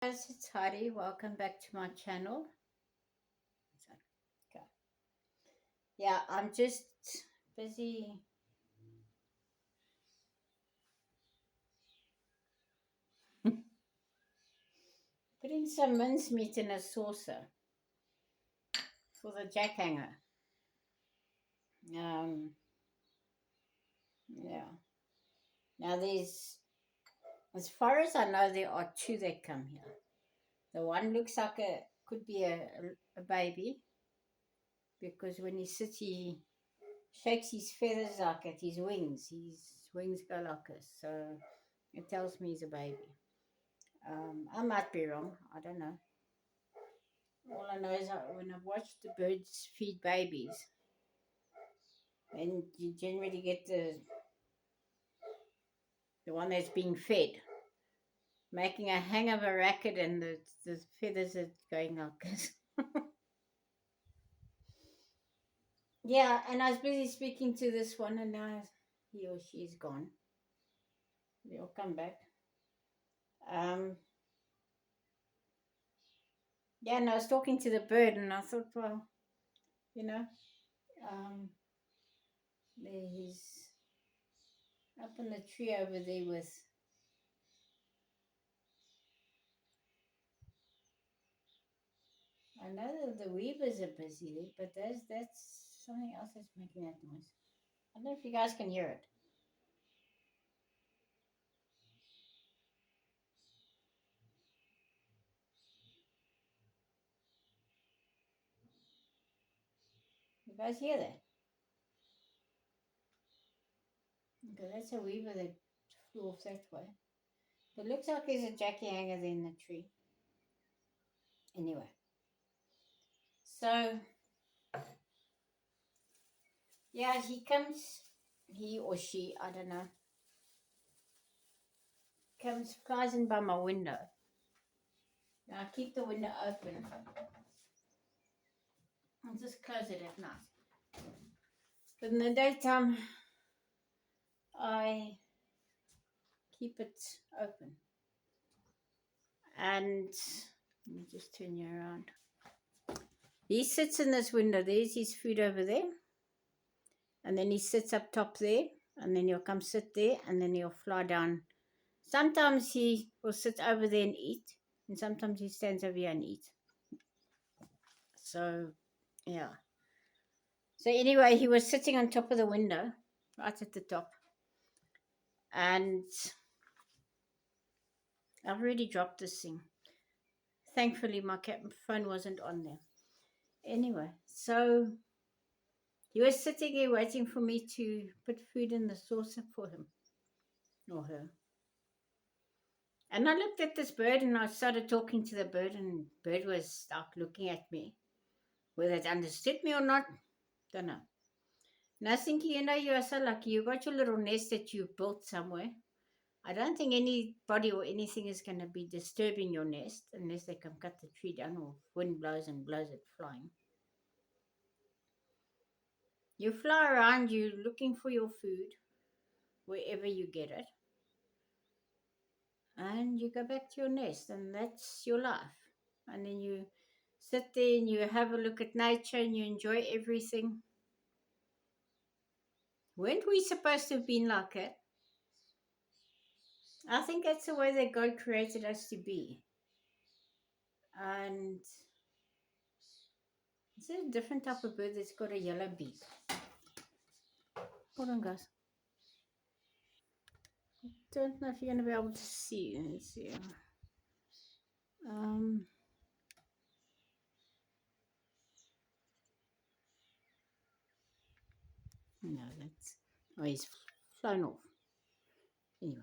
Guys, it's Heidi. Welcome back to my channel. Okay. Yeah, I'm just busy putting some mincemeat in a saucer for the jackhanger. Um, yeah. Now as far as I know, there are two that come here. The one looks like could be a baby because when he sits, he shakes his feathers like at his wings go like this. So it tells me he's a baby. I might be wrong. I don't know. All I know is that when I've watched the birds feed babies, and you generally get the one that's being fed, making a hang of a racket, and the feathers are going like this. Yeah, and I was busy speaking to this one, and now he or she's gone. They'll come back. Um, yeah, and I was talking to the bird, and I thought, well, you know, um, there he's up in the tree over there with. I know that the weavers are busy there, but that's something else that's making that noise. I don't know if you guys can hear it. You guys hear that? Okay, that's a weaver that flew off that way. It looks like there's a Jackie hanger there in the tree. Anyway, so yeah, he or she, I don't know, flies in by my window. Now I keep the window open. I'll just close it at night. But in the daytime, I keep it open. And let me just turn you around. He sits in this window. There's his food over there. And then he sits up top there. And then he'll come sit there. And then he'll fly down. Sometimes he will sit over there and eat. And sometimes he stands over here and eats. So, yeah. So, anyway, he was sitting on top of the window, right at the top. And I've already dropped this thing. Thankfully, my phone wasn't on there. Anyway, so he was sitting here waiting for me to put food in the saucer for him or her. And I looked at this bird and I started talking to the bird, and the bird was like looking at me. Whether it understood me or not, don't know. And I was thinking, you are so lucky. You got your little nest that you built somewhere. I don't think anybody or anything is going to be disturbing your nest unless they come cut the tree down or wind blows and blows it flying. You fly around, you looking for your food wherever you get it, and you go back to your nest, and that's your life. And then you sit there and you have a look at nature and you enjoy everything. Weren't we supposed to have been like it? I think that's the way that God created us to be. And it's a different type of bird that's got a yellow beak. Hold on, guys. Don't know if you're going to be able to see. Let's see. Um, no, that's. Oh, he's flown off. Anyway.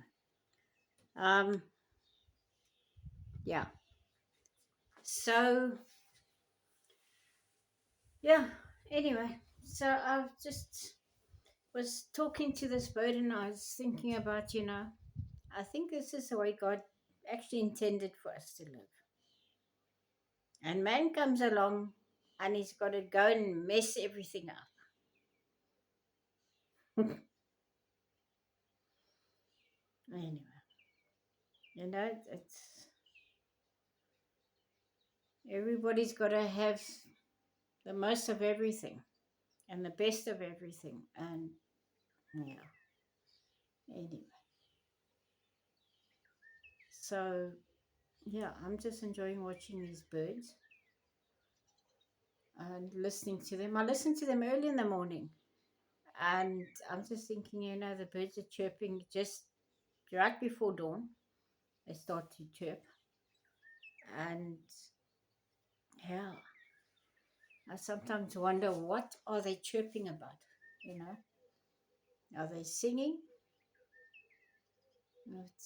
Um, yeah. So, yeah. Anyway, so I've just was talking to this bird and I was thinking about, I think this is the way God actually intended for us to live. And man comes along and he's got to go and mess everything up. Anyway, it's Everybody's got to have the most of everything and the best of everything. And yeah, anyway. So yeah, I'm just enjoying watching these birds and listening to them. I listen to them early in the morning, and I'm just thinking, the birds are chirping just right before dawn. They start to chirp, and yeah, I sometimes wonder what are they chirping about. You know, are they singing?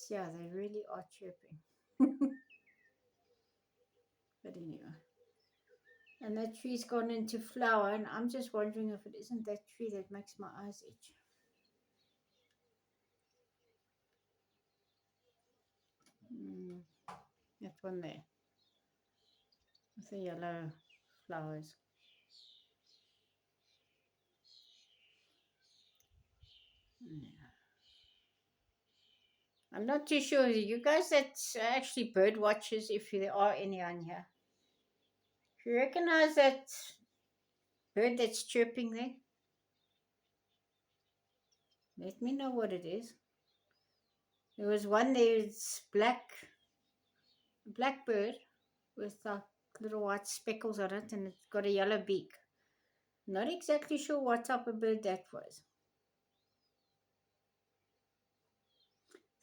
Yeah, they really are chirping. But anyway, and that tree's gone into flower, and I'm just wondering if it isn't that tree that makes my eyes itch. Mm, that one there with the yellow flowers. Yeah. I'm not too sure. You guys that's actually bird watchers, if there are any on here, if you recognize that bird that's chirping there, let me know what it is. There was one there's black bird with little white speckles on it, and it's got a yellow beak. Not exactly sure what type of bird that was.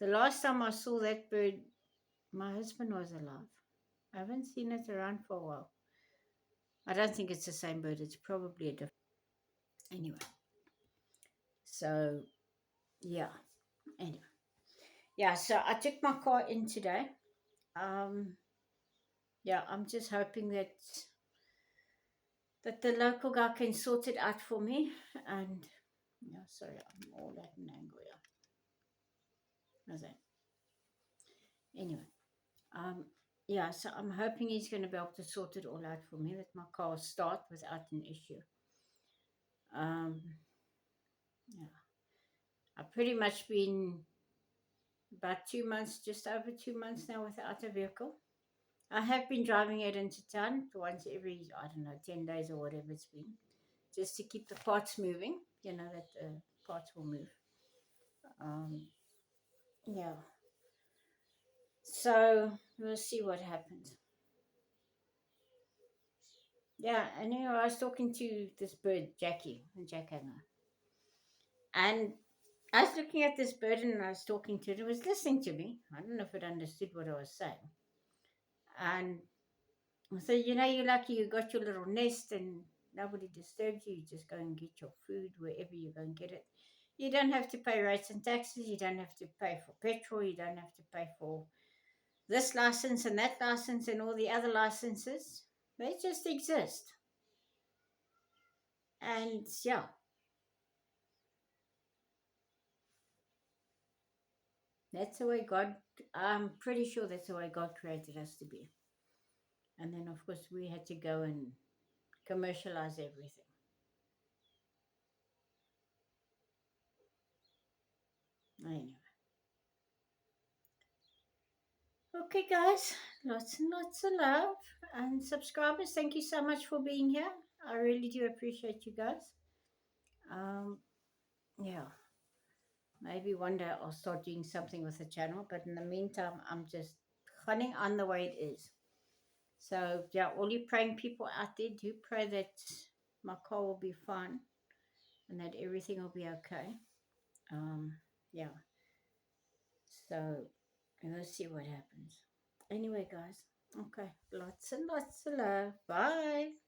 The last time I saw that bird, my husband was alive. I haven't seen it around for a while. I don't think it's the same bird. It's probably a different. Anyway, so yeah. Anyway, yeah. So I took my car in today. Um, yeah, I'm just hoping that the local guy can sort it out for me. And yeah, sorry, I'm all at an angle. Yeah, how's that? Anyway, um, yeah. So I'm hoping he's going to be able to sort it all out for me. That my car will start without an issue. Um, yeah, I've pretty much been about 2 months, just over 2 months now without a vehicle. I have been driving it into town once every, I don't know, 10 days or whatever it's been, just to keep the parts moving, that the parts will move. Um, yeah. So we'll see what happens. Yeah, and I was talking to this bird, Jackie, and jackhanger. And I was looking at this bird and I was talking to it. It was listening to me. I don't know if it understood what I was saying. And so, you're lucky you got your little nest and nobody disturbs you. You just go and get your food wherever you go and get it. You don't have to pay rates and taxes. You don't have to pay for petrol. You don't have to pay for this license and that license and all the other licenses. They just exist. And yeah, that's the way God, I'm pretty sure that's the way God created us to be. And then, of course, we had to go and commercialize everything. Anyway. Okay, guys, lots and lots of love. And subscribers, thank you so much for being here. I really do appreciate you guys. Um, yeah, maybe one day I'll start doing something with the channel, but in the meantime, I'm just running on the way it is. So, yeah, all you praying people out there, do pray that my car will be fine and that everything will be okay. Yeah, so we'll see what happens. Anyway, guys, okay, lots and lots of love. Bye.